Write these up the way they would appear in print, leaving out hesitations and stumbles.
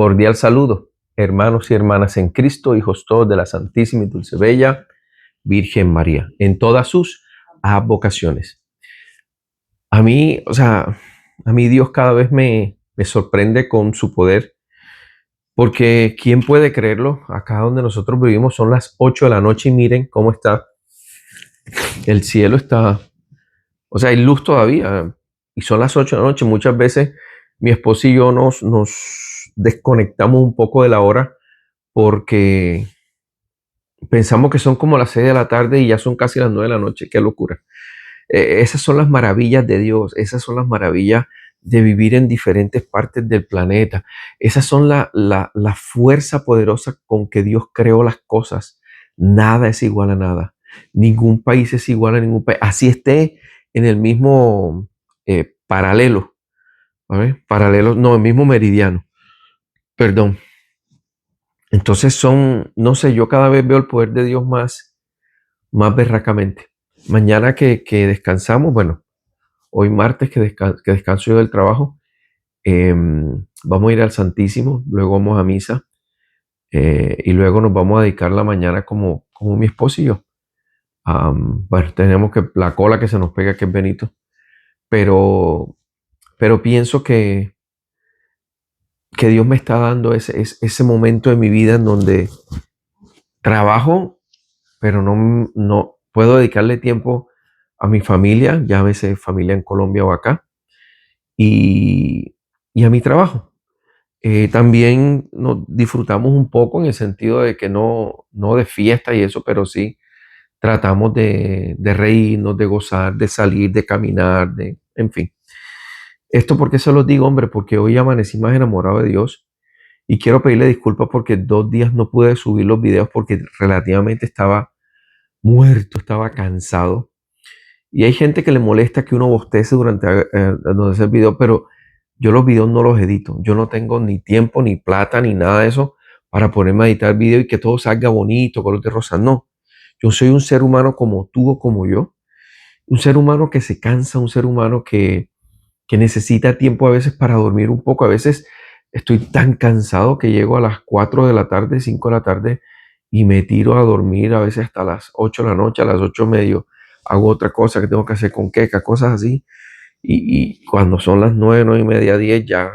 Cordial saludo, hermanos y hermanas en Cristo, hijos todos de la Santísima y Dulce Bella Virgen María, en todas sus vocaciones. A mí, a mí Dios cada vez me sorprende con su poder, porque ¿quién puede creerlo? Acá donde nosotros vivimos son las 8 de la noche y miren cómo está. El cielo está, hay luz todavía y son las 8 de la noche. Muchas veces mi esposo y yo nos desconectamos un poco de la hora porque pensamos que son como las 6 de la tarde y ya son casi las 9 de la noche. Qué locura. Esas son las maravillas de Dios, esas son las maravillas de vivir en diferentes partes del planeta. Esas son la fuerza poderosa con que Dios creó las cosas. Nada es igual a nada. Ningún país es igual a ningún país. Así esté en el mismo paralelo. ¿Vale? Paralelo, no, el mismo meridiano. Perdón. Entonces no sé, yo cada vez veo el poder de Dios más berracamente. Mañana que descansamos, bueno, hoy martes que descanso yo del trabajo, vamos a ir al Santísimo, luego vamos a misa y luego nos vamos a dedicar la mañana como mi esposo y yo. Bueno, tenemos que la cola que se nos pega, que es Benito, pero pienso que Dios me está dando ese momento de mi vida en donde trabajo, pero no puedo dedicarle tiempo a mi familia, llámese familia en Colombia o acá, y a mi trabajo. También nos disfrutamos un poco en el sentido de que no de fiesta y eso, pero sí tratamos de reírnos, de gozar, de salir, de caminar, en fin. Esto porque se los digo, hombre, porque hoy amanecí más enamorado de Dios y quiero pedirle disculpas porque 2 días no pude subir los videos porque relativamente estaba muerto, estaba cansado. Y hay gente que le molesta que uno bostece durante hacer video, pero yo los videos no los edito. Yo no tengo ni tiempo, ni plata, ni nada de eso para ponerme a editar video y que todo salga bonito, color de rosa. No. Yo soy un ser humano como tú o como yo. Un ser humano que se cansa, un ser humano que necesita tiempo a veces para dormir un poco. A veces estoy tan cansado que llego a las 4 de la tarde, 5 de la tarde y me tiro a dormir a veces hasta las 8 de la noche, a las 8 medio. Hago otra cosa que tengo que hacer con queca, cosas así. Y cuando son las 9, 9 y media, 10, ya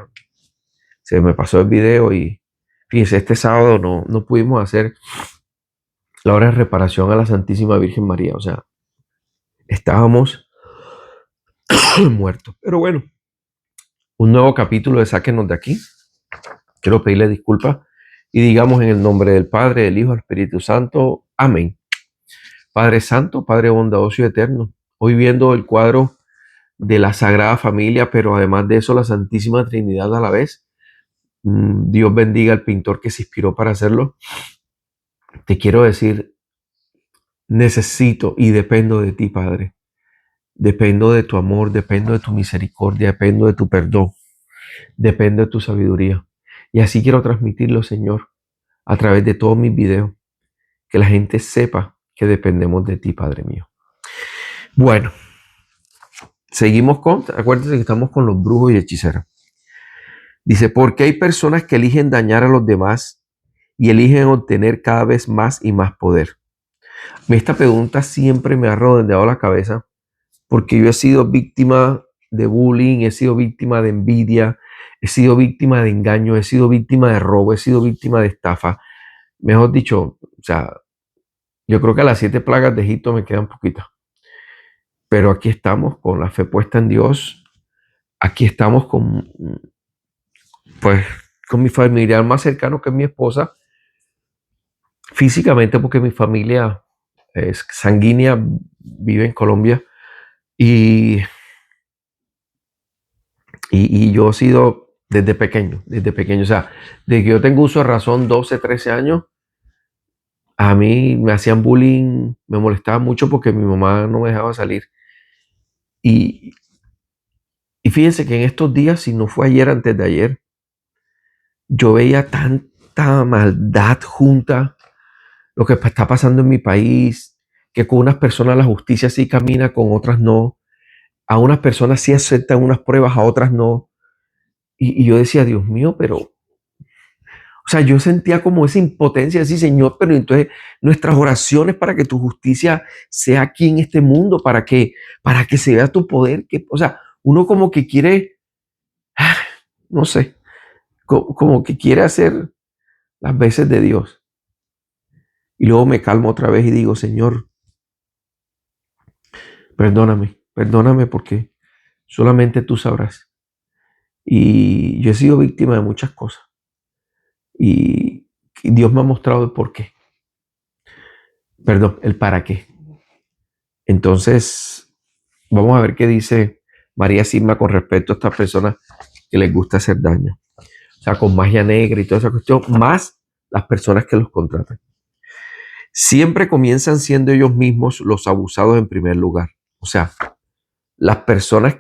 se me pasó el video y fíjense, este sábado no pudimos hacer la hora de reparación a la Santísima Virgen María. O sea, estábamos muertos. Pero bueno, un nuevo capítulo de Sáquenos de aquí. Quiero pedirle disculpas y digamos en el nombre del Padre, del Hijo, del Espíritu Santo. Amén. Padre Santo, Padre bondadoso y eterno, hoy viendo el cuadro de la Sagrada Familia, pero además de eso la Santísima Trinidad a la vez. Dios bendiga al pintor que se inspiró para hacerlo. Te quiero decir, necesito y dependo de ti, Padre. Dependo de tu amor, dependo de tu misericordia, dependo de tu perdón, dependo de tu sabiduría. Y así quiero transmitirlo, Señor, a través de todos mis videos, que la gente sepa que dependemos de ti, Padre mío. Bueno, seguimos acuérdense que estamos con los brujos y hechiceros. Dice, ¿por qué hay personas que eligen dañar a los demás y eligen obtener cada vez más y más poder? Esta pregunta siempre me ha redondeado la cabeza porque yo he sido víctima de bullying, he sido víctima de envidia, he sido víctima de engaño, he sido víctima de robo, he sido víctima de estafa. Mejor dicho, yo creo que a las 7 plagas de Egipto me quedan poquitas. Pero aquí estamos con la fe puesta en Dios. Aquí estamos con mi familiar más cercano, que es mi esposa, físicamente porque mi familia es sanguínea, vive en Colombia y yo he sido desde pequeño, o sea, desde que yo tengo uso de razón, 12, 13 años, a mí me hacían bullying, me molestaba mucho porque mi mamá no me dejaba salir. Y fíjense que en estos días, si no fue ayer, antes de ayer, yo veía tanta maldad junta, lo que está pasando en mi país, que con unas personas la justicia sí camina, con otras no. A unas personas sí aceptan unas pruebas, a otras no. Y yo decía, Dios mío, pero O sea, yo sentía como esa impotencia, así, Señor, pero entonces nuestras oraciones para que tu justicia sea aquí en este mundo, para que se vea tu poder, que, o sea, uno como que quiere, ah, no sé, como que quiere hacer las veces de Dios. Y luego me calmo otra vez y digo, Señor, perdóname, perdóname porque solamente tú sabrás. Y yo he sido víctima de muchas cosas. Y Dios me ha mostrado el por qué. Perdón, el para qué. Entonces, vamos a ver qué dice María Sisma con respecto a estas personas que les gusta hacer daño. O sea, con magia negra y toda esa cuestión, más las personas que los contratan. Siempre comienzan siendo ellos mismos los abusados en primer lugar. O sea, las personas,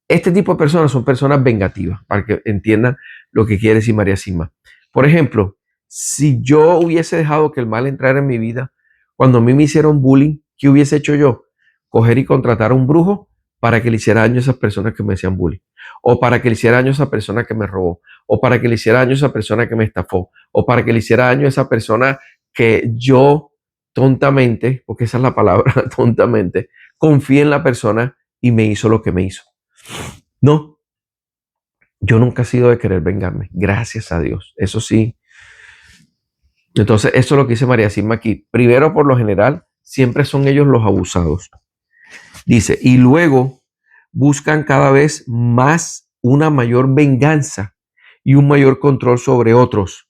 este tipo de personas son personas vengativas, para que entiendan lo que quiere decir María Sisma. Por ejemplo, si yo hubiese dejado que el mal entrara en mi vida, cuando a mí me hicieron bullying, ¿qué hubiese hecho yo? Coger y contratar a un brujo para que le hiciera daño a esas personas que me hacían bullying, o para que le hiciera daño a esa persona que me robó, o para que le hiciera daño a esa persona que me estafó, o para que le hiciera daño a esa persona que yo tontamente, porque esa es la palabra, tontamente, confié en la persona y me hizo lo que me hizo. No, yo nunca he sido de querer vengarme, gracias a Dios. Eso sí. Entonces, eso es lo que dice María Sisma aquí. Primero, por lo general, siempre son ellos los abusados. Dice, y luego buscan cada vez más una mayor venganza y un mayor control sobre otros.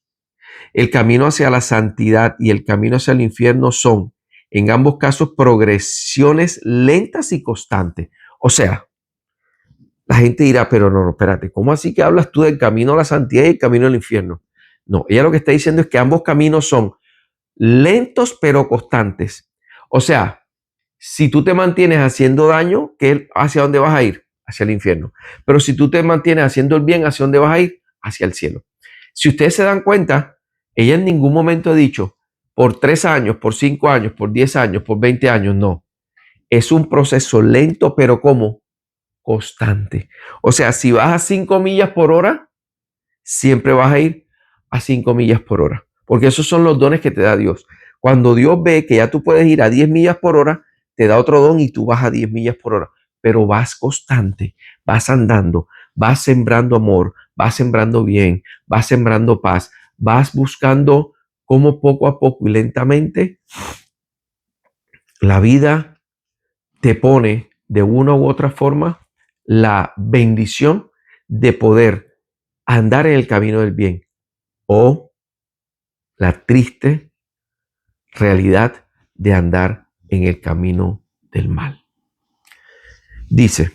El camino hacia la santidad y el camino hacia el infierno son, en ambos casos, progresiones lentas y constantes. O sea, la gente dirá, pero no, espérate, ¿cómo así que hablas tú del camino a la santidad y el camino al infierno? No, ella lo que está diciendo es que ambos caminos son lentos pero constantes. O sea, si tú te mantienes haciendo daño, ¿hacia dónde vas a ir? Hacia el infierno. Pero si tú te mantienes haciendo el bien, ¿hacia dónde vas a ir? Hacia el cielo. Si ustedes se dan cuenta, ella en ningún momento ha dicho, por 3 años, por 5 años, por 10 años, por 20 años, no. Es un proceso lento, pero ¿cómo? Constante. O sea, si vas a 5 millas por hora, siempre vas a ir a 5 millas por hora. Porque esos son los dones que te da Dios. Cuando Dios ve que ya tú puedes ir a 10 millas por hora, te da otro don y tú vas a 10 millas por hora. Pero vas constante, vas andando, vas sembrando amor, vas sembrando bien, vas sembrando paz, vas buscando cómo poco a poco y lentamente la vida te pone de una u otra forma la bendición de poder andar en el camino del bien o la triste realidad de andar en el camino del mal. Dice,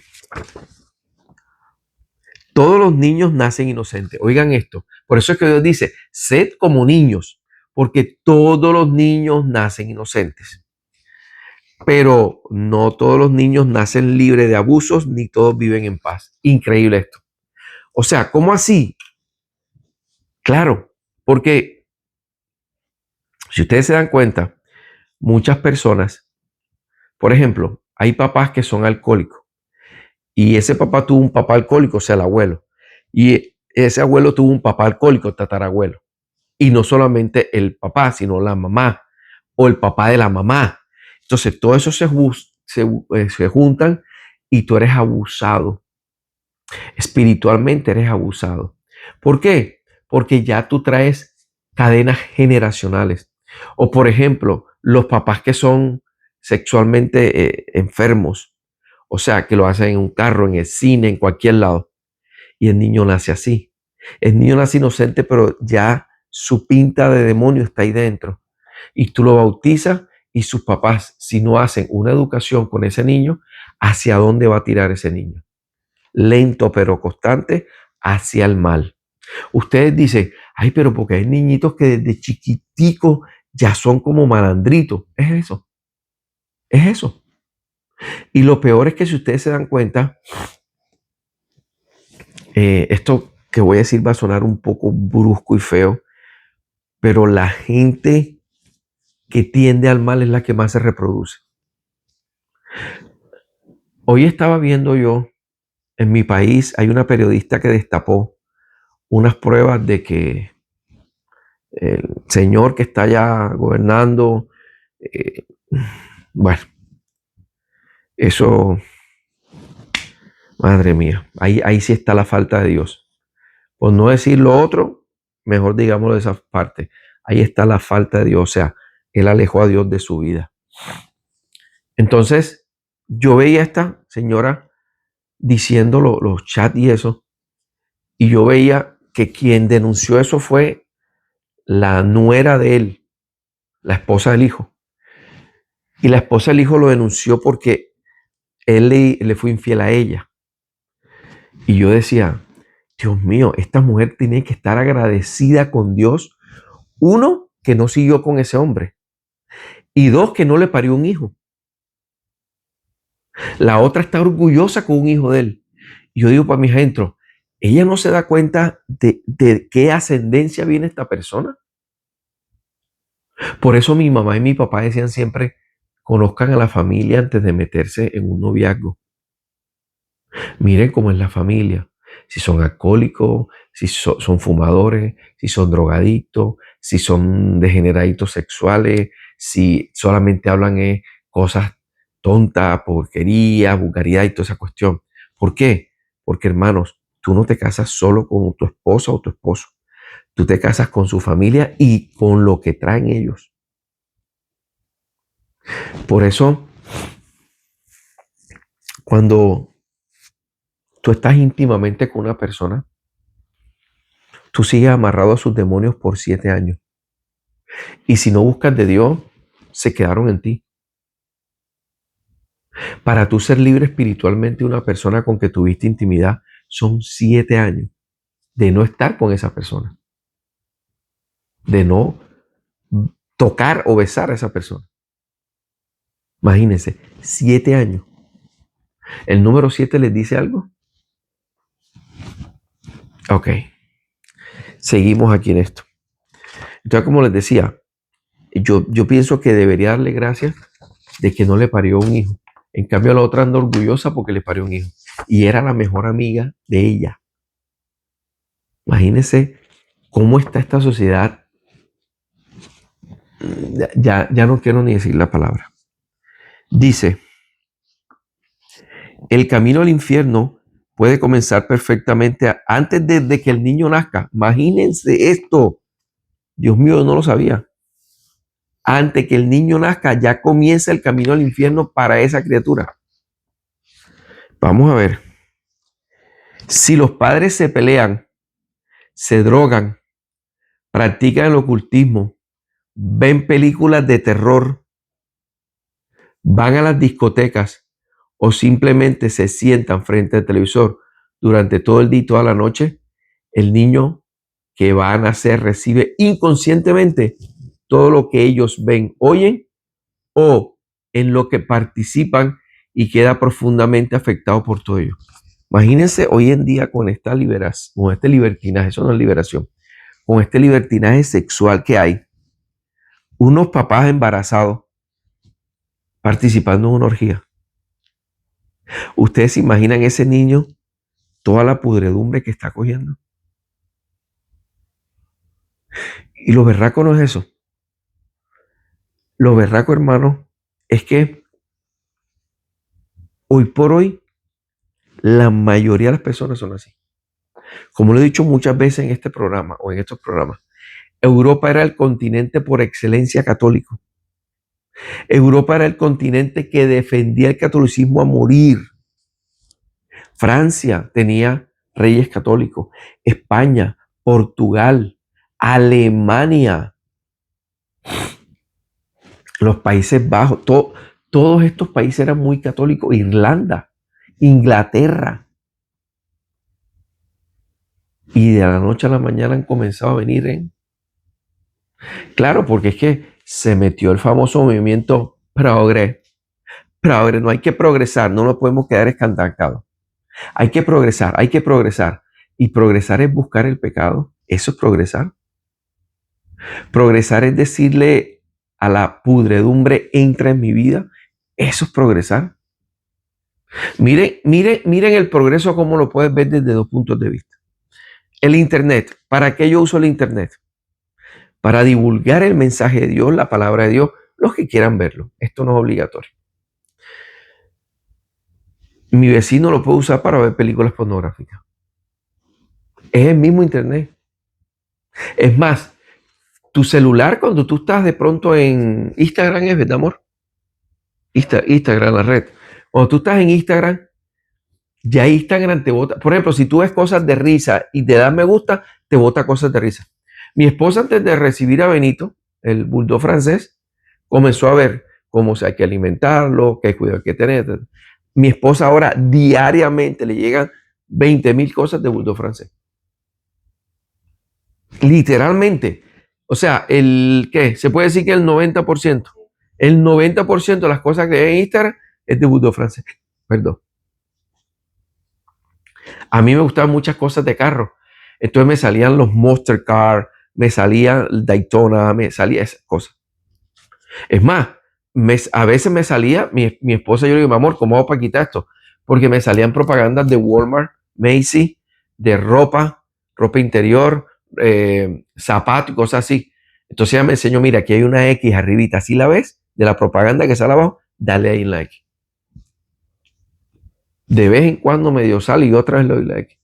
todos los niños nacen inocentes. Oigan esto, por eso es que Dios dice, sed como niños, porque todos los niños nacen inocentes. Pero no todos los niños nacen libres de abusos, ni todos viven en paz. Increíble esto. O sea, ¿cómo así? Claro, porque si ustedes se dan cuenta, muchas personas, por ejemplo, hay papás que son alcohólicos y ese papá tuvo un papá alcohólico, o sea, el abuelo, y ese abuelo tuvo un papá alcohólico, tatarabuelo, y no solamente el papá, sino la mamá o el papá de la mamá. Entonces, todo eso se juntan y tú eres abusado. Espiritualmente eres abusado. ¿Por qué? Porque ya tú traes cadenas generacionales. O por ejemplo, los papás que son sexualmente enfermos, o sea, que lo hacen en un carro, en el cine, en cualquier lado. Y el niño nace así. El niño nace inocente, pero ya su pinta de demonio está ahí dentro. Y tú lo bautizas y sus papás, si no hacen una educación con ese niño, ¿hacia dónde va a tirar ese niño? Lento pero constante hacia el mal. Ustedes dicen, ay, pero porque hay niñitos que desde chiquiticos ya son como malandritos. Es eso, es eso. Y lo peor es que si ustedes se dan cuenta, esto que voy a decir va a sonar un poco brusco y feo, pero la gente que tiende al mal es la que más se reproduce. Hoy estaba viendo yo, en mi país hay una periodista que destapó unas pruebas de que el señor que está allá gobernando. eh, bueno, eso, madre mía, ahí sí está la falta de Dios. Por no decir lo otro, mejor digámoslo de esa parte. Ahí está la falta de Dios, o sea, él alejó a Dios de su vida. Entonces, yo veía a esta señora diciendo los chats y eso, y yo veía que quien denunció eso fue la nuera de él, la esposa del hijo. Y la esposa del hijo lo denunció porque él le fue infiel a ella. Y yo decía, Dios mío, esta mujer tiene que estar agradecida con Dios. Uno, que no siguió con ese hombre. Y dos, que no le parió un hijo. La otra está orgullosa con un hijo de él. Y yo digo para mis adentros, ella no se da cuenta de qué ascendencia viene esta persona. Por eso mi mamá y mi papá decían siempre, conozcan a la familia antes de meterse en un noviazgo. Miren cómo es la familia. Si son alcohólicos, si son fumadores, si son drogadictos, si son degeneraditos sexuales, si solamente hablan cosas tontas, porquería, vulgaridad y toda esa cuestión. ¿Por qué? Porque, hermanos, tú no te casas solo con tu esposa o tu esposo. Tú te casas con su familia y con lo que traen ellos. Por eso, cuando tú estás íntimamente con una persona, tú sigues amarrado a sus demonios por 7 años. Y si no buscas de Dios, se quedaron en ti. Para tú ser libre espiritualmente de una persona con que tuviste intimidad, son 7 años de no estar con esa persona, de no tocar o besar a esa persona. Imagínense, 7 años. ¿El número 7 les dice algo? Ok, seguimos aquí en esto. Entonces, como les decía, yo pienso que debería darle gracias de que no le parió un hijo. En cambio, la otra anda orgullosa porque le parió un hijo. Y era la mejor amiga de ella. Imagínense cómo está esta sociedad. Ya no quiero ni decir la palabra. Dice, el camino al infierno puede comenzar perfectamente antes de que el niño nazca. Imagínense esto. Dios mío, yo no lo sabía. Antes que el niño nazca, ya comienza el camino al infierno para esa criatura. Vamos a ver. Si los padres se pelean, se drogan, practican el ocultismo, ven películas de terror, van a las discotecas o simplemente se sientan frente al televisor durante todo el día y toda la noche, el niño que va a nacer recibe inconscientemente todo lo que ellos ven, oyen o en lo que participan y queda profundamente afectado por todo ello. Imagínense hoy en día con esta liberación, con este libertinaje, eso no es liberación, con este libertinaje sexual que hay, unos papás embarazados participando en una orgía. ¿Ustedes se imaginan ese niño toda la pudredumbre que está cogiendo? Y lo berraco no es eso. Lo berraco, hermano, es que hoy por hoy la mayoría de las personas son así. Como lo he dicho muchas veces en este programa o en estos programas, Europa era el continente por excelencia católico. Europa era el continente que defendía el catolicismo a morir. Francia tenía reyes católicos, España, Portugal, Alemania, los Países Bajos, todos estos países eran muy católicos, Irlanda, Inglaterra. Y de la noche a la mañana han comenzado a venir. Claro, porque es que se metió el famoso movimiento progre. Progre, no hay que progresar, no nos podemos quedar escandados. Hay que progresar, hay que progresar. Y progresar es buscar el pecado. Eso es progresar. Progresar es decirle a la pudredumbre, entra en mi vida. Eso es progresar. Miren el progreso como lo puedes ver desde 2 puntos de vista. El Internet. ¿Para qué yo uso el Internet? para divulgar el mensaje de Dios, la palabra de Dios, los que quieran verlo. Esto no es obligatorio. Mi vecino lo puede usar para ver películas pornográficas. Es el mismo internet. Es más, tu celular cuando tú estás de pronto en Instagram, ¿es verdad, amor? Instagram, la red. Cuando tú estás en Instagram, ya Instagram te bota. Por ejemplo, si tú ves cosas de risa y te das me gusta, te bota cosas de risa. Mi esposa, antes de recibir a Benito, el bulldog francés, comenzó a ver cómo se hay que alimentarlo, qué cuidado hay que tener. Mi esposa ahora diariamente le llegan 20,000 cosas de bulldog francés. Literalmente. O sea, ¿qué? Se puede decir que el 90%. El 90% de las cosas que hay en Instagram es de bulldog francés. Perdón. A mí me gustaban muchas cosas de carro. Entonces me salían los Monster Car, me salía el Daytona, me salía esas cosas. Es más, a veces me salía, mi esposa, yo le digo, mi amor, ¿cómo hago para quitar esto? Porque me salían propagandas de Walmart, Macy's, de ropa interior, zapatos y cosas así. Entonces ella me enseñó, mira, aquí hay una X arribita, ¿sí la ves? De la propaganda que sale abajo, dale ahí like. De vez en cuando medio sale y otra vez le doy like.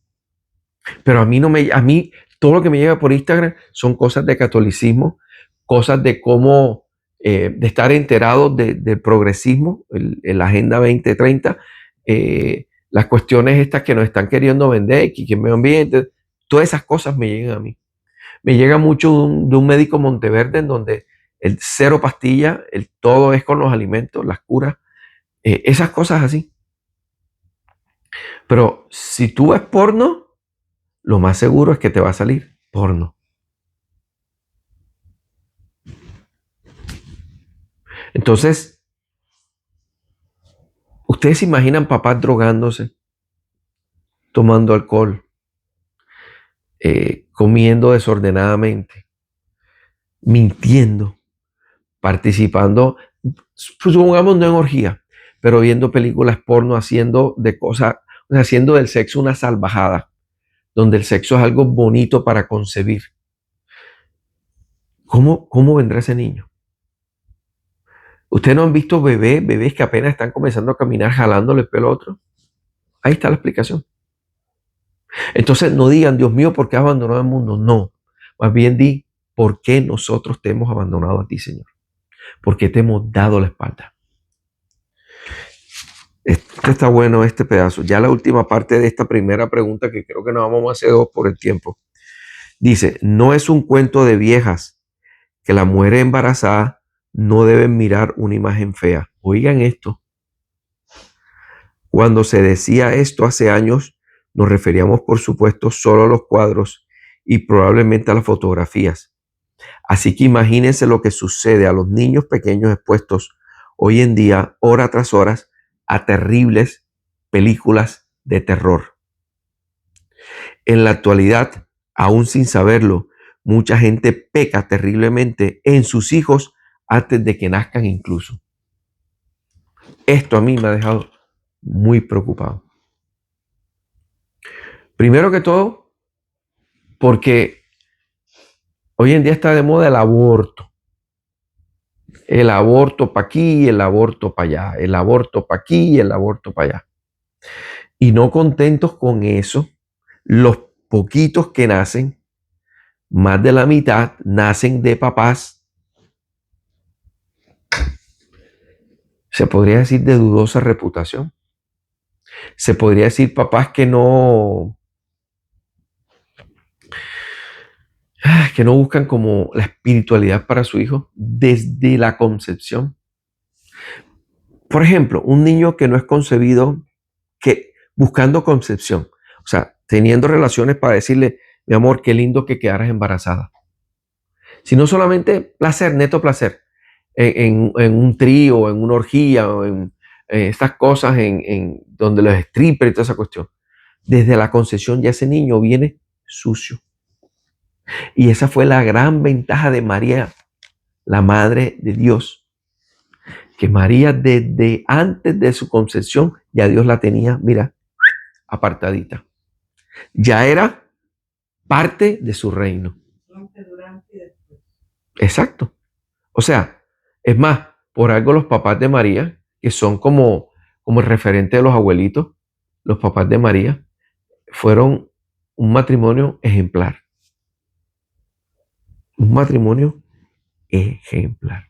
Pero a mí todo lo que me llega por Instagram son cosas de catolicismo, cosas de cómo, de estar enterado del progresismo, en la Agenda 2030, las cuestiones estas que nos están queriendo vender, que el medio ambiente, todas esas cosas me llegan a mí. Me llega mucho de un médico Monteverde en donde el cero pastilla, el todo es con los alimentos, las curas, esas cosas así. Pero si tú ves porno, lo más seguro es que te va a salir porno. Entonces, ustedes se imaginan papás drogándose, tomando alcohol, comiendo desordenadamente, mintiendo, participando, supongamos no en orgía, pero viendo películas porno, haciendo de cosas, o sea, haciendo del sexo una salvajada, donde el sexo es algo bonito para concebir. ¿Cómo vendrá ese niño? ¿Ustedes no han visto bebés que apenas están comenzando a caminar jalándole el pelo a otro? Ahí está la explicación. Entonces no digan, Dios mío, ¿por qué has abandonado el mundo? No, más bien di, ¿por qué nosotros te hemos abandonado a ti, Señor? ¿Por qué te hemos dado la espalda? Está bueno este pedazo. Ya la última parte de esta primera pregunta, que creo que nos vamos a hacer dos por el tiempo. Dice, no es un cuento de viejas que la mujer embarazada no deben mirar una imagen fea. Oigan esto. Cuando se decía esto hace años, nos referíamos, por supuesto, solo a los cuadros y probablemente a las fotografías. Así que imagínense lo que sucede a los niños pequeños expuestos hoy en día, hora tras hora, a terribles películas de terror. En la actualidad, aún sin saberlo, mucha gente peca terriblemente en sus hijos antes de que nazcan incluso. Esto a mí me ha dejado muy preocupado. Primero que todo, porque hoy en día está de moda el aborto. El aborto para aquí, el aborto para allá, el aborto para aquí y el aborto para allá. Y no contentos con eso, los poquitos que nacen, más de la mitad, nacen de papás, se podría decir de dudosa reputación. Se podría decir papás que no buscan como la espiritualidad para su hijo desde la concepción. Por ejemplo, un niño que no es concebido, que buscando concepción, o sea, teniendo relaciones para decirle, mi amor, qué lindo que quedaras embarazada. Sino solamente placer, neto placer, en un trío, en una orgía, o en estas cosas, en donde los strippers y toda esa cuestión. Desde la concepción ya ese niño viene sucio. Y esa fue la gran ventaja de María, la Madre de Dios. Que María desde antes de su concepción ya Dios la tenía, mira, apartadita. Ya era parte de su reino. Antes, durante y después. Exacto. O sea, es más, por algo los papás de María, que son como el referente de los abuelitos, los papás de María, fueron un matrimonio ejemplar. Un matrimonio ejemplar.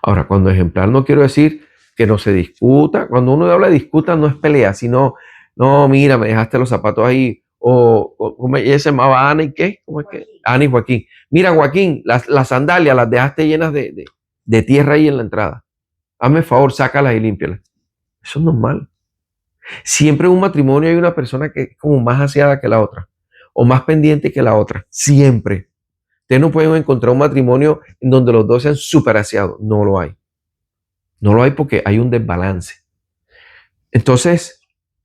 Ahora, cuando ejemplar no quiero decir que no se discuta. Cuando uno habla de discuta no es pelea, sino, no, mira, me dejaste los zapatos ahí. ¿Cómo ella se llamaba? Ana y qué? ¿Cómo es que? Ana y Joaquín. Mira, Joaquín, las sandalias las dejaste llenas de tierra ahí en la entrada. Hazme el favor, sácalas y límpialas. Eso es normal. Siempre en un matrimonio hay una persona que es como más aseada que la otra o más pendiente que la otra. Siempre. Ustedes no pueden encontrar un matrimonio en donde los dos sean súper aseados. No lo hay. No lo hay porque hay un desbalance. Entonces,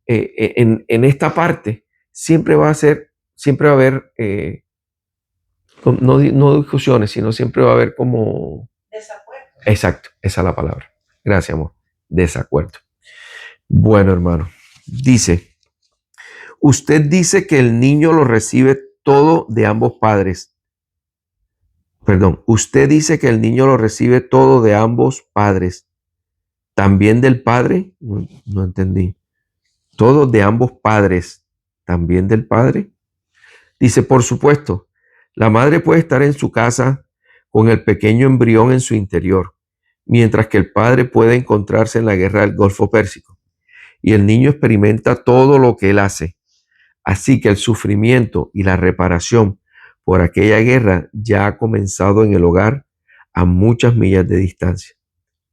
en esta parte siempre va a haber, no discusiones, sino siempre va a haber como... Desacuerdo. Exacto, esa es la palabra. Gracias, amor. Desacuerdo. Bueno, hermano. Dice, usted dice que el niño lo recibe todo de ambos padres. Perdón, usted dice que el niño lo recibe todo de ambos padres. ¿También del padre? No entendí. Todo de ambos padres. ¿También del padre? Dice, por supuesto, la madre puede estar en su casa con el pequeño embrión en su interior, mientras que el padre puede encontrarse en la guerra del Golfo Pérsico. Y el niño experimenta todo lo que él hace. Así que el sufrimiento y la reparación por aquella guerra ya ha comenzado en el hogar a muchas millas de distancia.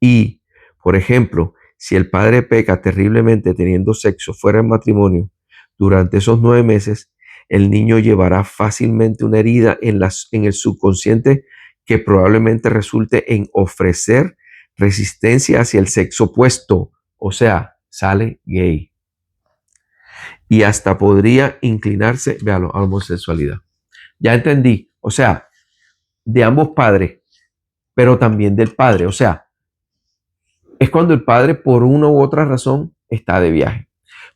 Y, por ejemplo, si el padre peca terriblemente teniendo sexo fuera del matrimonio durante esos 9 meses, el niño llevará fácilmente una herida en el subconsciente que probablemente resulte en ofrecer resistencia hacia el sexo opuesto, o sea, sale gay. Y hasta podría inclinarse, véalo, a la homosexualidad. Ya entendí, o sea, de ambos padres, pero también del padre, o sea, es cuando el padre por una u otra razón está de viaje.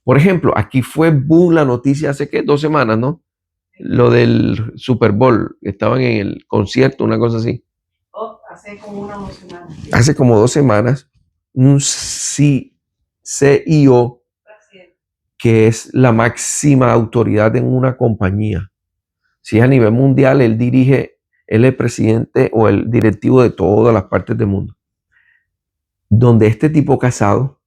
Por ejemplo, aquí fue boom la noticia hace ¿qué? 2 semanas, ¿no? Lo del Super Bowl, estaban en el concierto, una cosa así. Hace como una semana. Hace como 2 semanas, un CEO, que es la máxima autoridad en una compañía. Si es a nivel mundial, él es el presidente o el directivo de todas las partes del mundo. Donde este tipo casado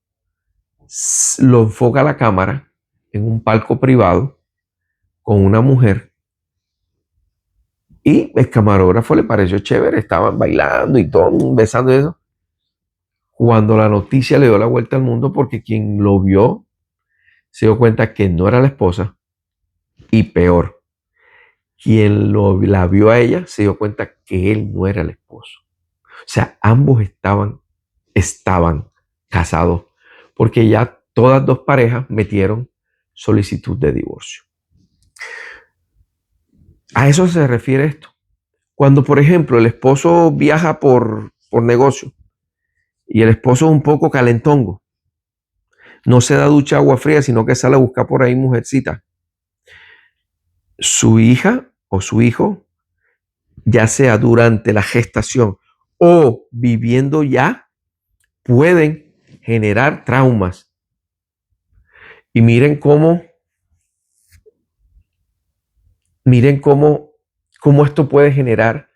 lo enfoca la cámara en un palco privado con una mujer y el camarógrafo le pareció chévere, estaban bailando y todo, besando y eso. Cuando la noticia le dio la vuelta al mundo porque quien lo vio se dio cuenta que no era la esposa y peor, quien la vio a ella se dio cuenta que él no era el esposo. O sea, ambos estaban casados porque ya todas dos parejas metieron solicitud de divorcio. A eso se refiere esto. Cuando, por ejemplo, el esposo viaja por negocio y el esposo es un poco calentongo, no se da ducha agua fría, sino que sale a buscar por ahí mujercita. Su hija o su hijo, ya sea durante la gestación o viviendo ya, pueden generar traumas. Y miren cómo esto puede generar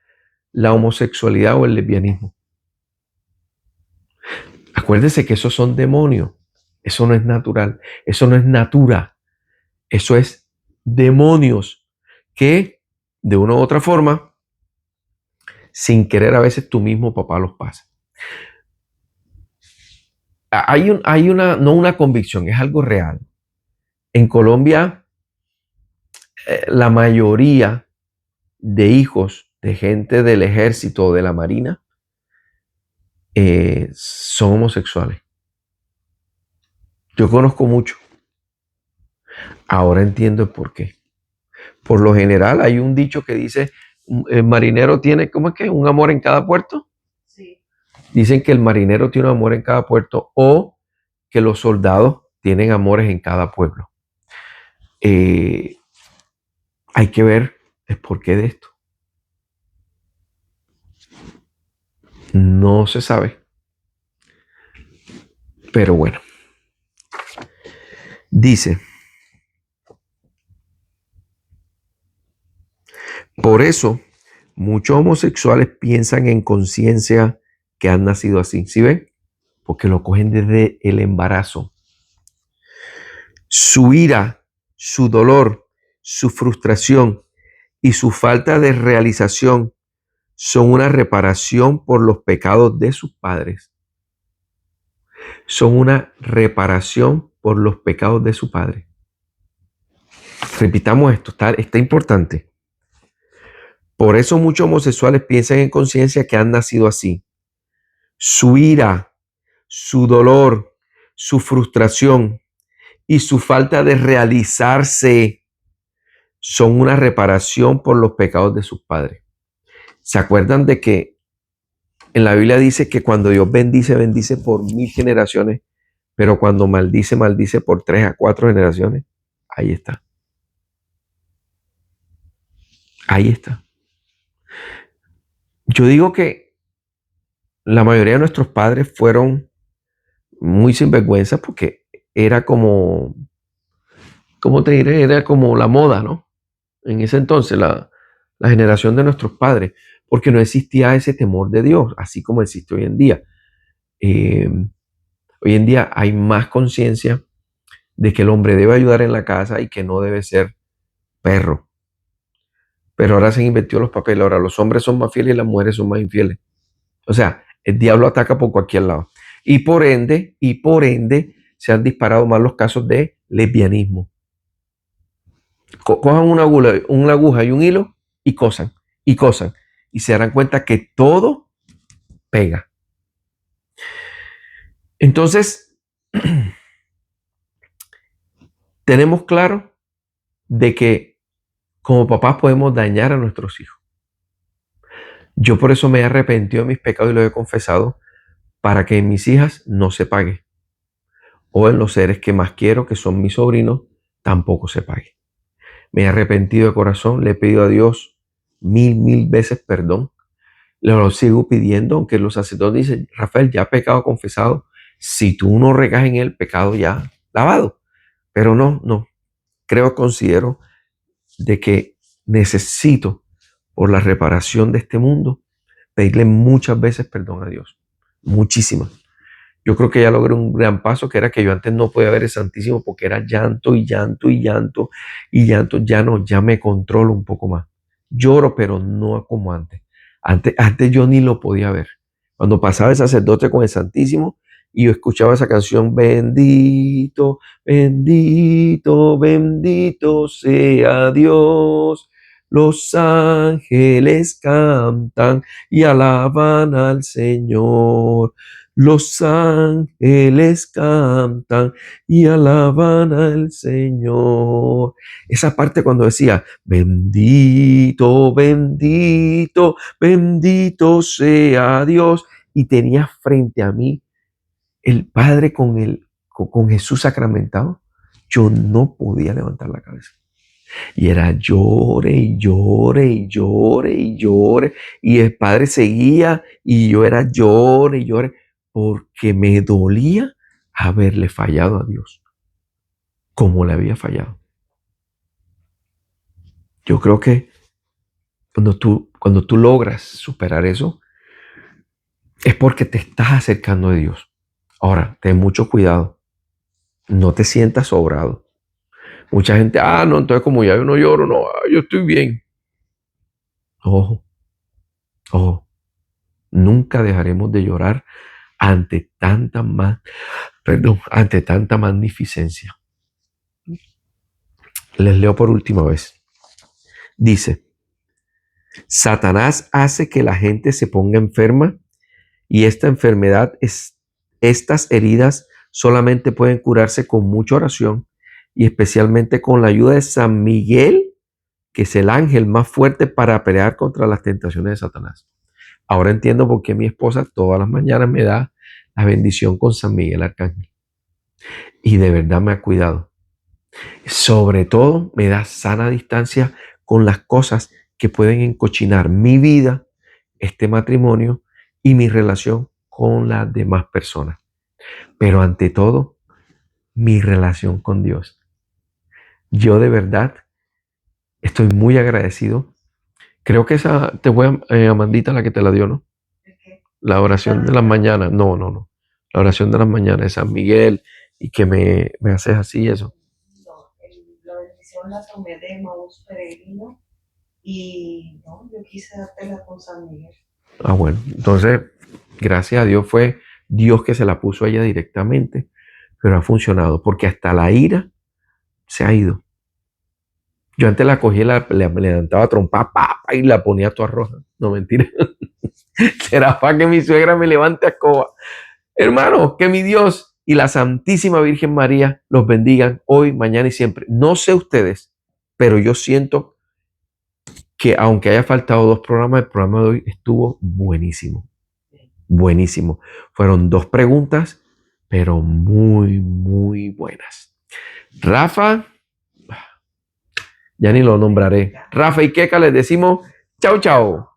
la homosexualidad o el lesbianismo. Acuérdense que esos son demonios. Eso no es natural. Eso no es natura. Eso es demonios que de una u otra forma, sin querer a veces tu mismo papá los pasa. No una convicción, es algo real. En Colombia, la mayoría de hijos de gente del ejército o de la marina son homosexuales. Yo conozco mucho. Ahora entiendo el por qué. Por lo general hay un dicho que dice, el marinero tiene, ¿cómo es que? ¿Un amor en cada puerto? Sí. Dicen que el marinero tiene un amor en cada puerto o que los soldados tienen amores en cada pueblo. Hay que ver el porqué de esto. No se sabe. Pero bueno. Dice, por eso muchos homosexuales piensan en conciencia que han nacido así. ¿Sí ven? Porque lo cogen desde el embarazo. Su ira, su dolor, su frustración y su falta de realización son una reparación por los pecados de sus padres. Son una reparación por los pecados de su padre. Repitamos esto, está importante. Por eso muchos homosexuales piensan en conciencia que han nacido así. Su ira, su dolor, su frustración y su falta de realizarse son una reparación por los pecados de sus padres. ¿Se acuerdan de que en la Biblia dice que cuando Dios bendice, bendice por 1000 generaciones, pero cuando maldice, maldice por 3 a 4 generaciones? Ahí está. Ahí está. Yo digo que la mayoría de nuestros padres fueron muy sinvergüenza porque era como, ¿cómo te diré? Era como la moda, ¿no? En ese entonces, la generación de nuestros padres, porque no existía ese temor de Dios, así como existe hoy en día. Hoy en día hay más conciencia de que el hombre debe ayudar en la casa y que no debe ser perro. Pero ahora se han invertido los papeles, ahora los hombres son más fieles y las mujeres son más infieles. O sea, el diablo ataca por cualquier lado. Y por ende, se han disparado más los casos de lesbianismo. Cojan una aguja y un hilo y cosan, y cosan. Y se darán cuenta que todo pega. Entonces, tenemos claro de que como papás podemos dañar a nuestros hijos. Yo por eso me he arrepentido de mis pecados y los he confesado para que en mis hijas no se pague. O en los seres que más quiero, que son mis sobrinos, tampoco se pague. Me he arrepentido de corazón, le he pedido a Dios mil veces perdón. Lo sigo pidiendo, aunque los sacerdotes dicen, Rafael, ya pecado confesado. Si tú no regas en el pecado ya lavado. Pero no. Considero de que necesito, por la reparación de este mundo, pedirle muchas veces perdón a Dios. Muchísimas. Yo creo que ya logré un gran paso, que era que yo antes no podía ver el Santísimo porque era llanto y llanto y llanto y llanto. Ya no, ya me controlo un poco más. Lloro, pero no como antes. Antes yo ni lo podía ver. Cuando pasaba el sacerdote con el Santísimo y yo escuchaba esa canción, bendito, bendito, bendito sea Dios. Los ángeles cantan y alaban al Señor. Los ángeles cantan y alaban al Señor. Esa parte cuando decía, bendito, bendito, bendito sea Dios. Y tenía frente a mí el Padre con Jesús sacramentado. Yo no podía levantar la cabeza. Y era llore y llore y llore y llore. Y el Padre seguía y yo era llore y llore. Porque me dolía haberle fallado a Dios, como le había fallado. Yo creo que cuando tú logras superar eso, es porque te estás acercando a Dios. Ahora, ten mucho cuidado. No te sientas sobrado. Mucha gente, no, entonces como ya yo no lloro, no, yo estoy bien. Ojo, nunca dejaremos de llorar ante tanta magnificencia. Les leo por última vez. Dice, Satanás hace que la gente se ponga enferma y esta enfermedad, estas heridas solamente pueden curarse con mucha oración y especialmente con la ayuda de San Miguel, que es el ángel más fuerte para pelear contra las tentaciones de Satanás. Ahora entiendo por qué mi esposa todas las mañanas me da la bendición con San Miguel Arcángel. Y de verdad me ha cuidado. Sobre todo me da sana distancia con las cosas que pueden encochinar mi vida este matrimonio y mi relación con las demás personas. Pero ante todo, mi relación con Dios. Yo de verdad estoy muy agradecido. Creo que esa te voy a Amandita la que te la dio, ¿no? ¿De qué? La oración de las mañanas. No, no, no. La oración de las mañanas de San Miguel y que me haces así, eso. No, la bendición la tomé de Maús Peregrino y no, yo quise dártela con San Miguel. Ah, bueno. Entonces, gracias a Dios fue Dios que se la puso a ella directamente, pero ha funcionado porque hasta la ira se ha ido. Yo antes la cogía, le levantaba trompa, y la ponía toda roja. No, mentira. Será para que mi suegra me levante a escoba. Hermano, que mi Dios y la Santísima Virgen María los bendigan hoy, mañana y siempre. No sé ustedes, pero yo siento que aunque haya faltado 2 programas, el programa de hoy estuvo buenísimo. Buenísimo. Fueron 2 preguntas, pero muy, muy buenas. Rafa, ya ni lo nombraré. Rafa y Keka les decimos chao, chao.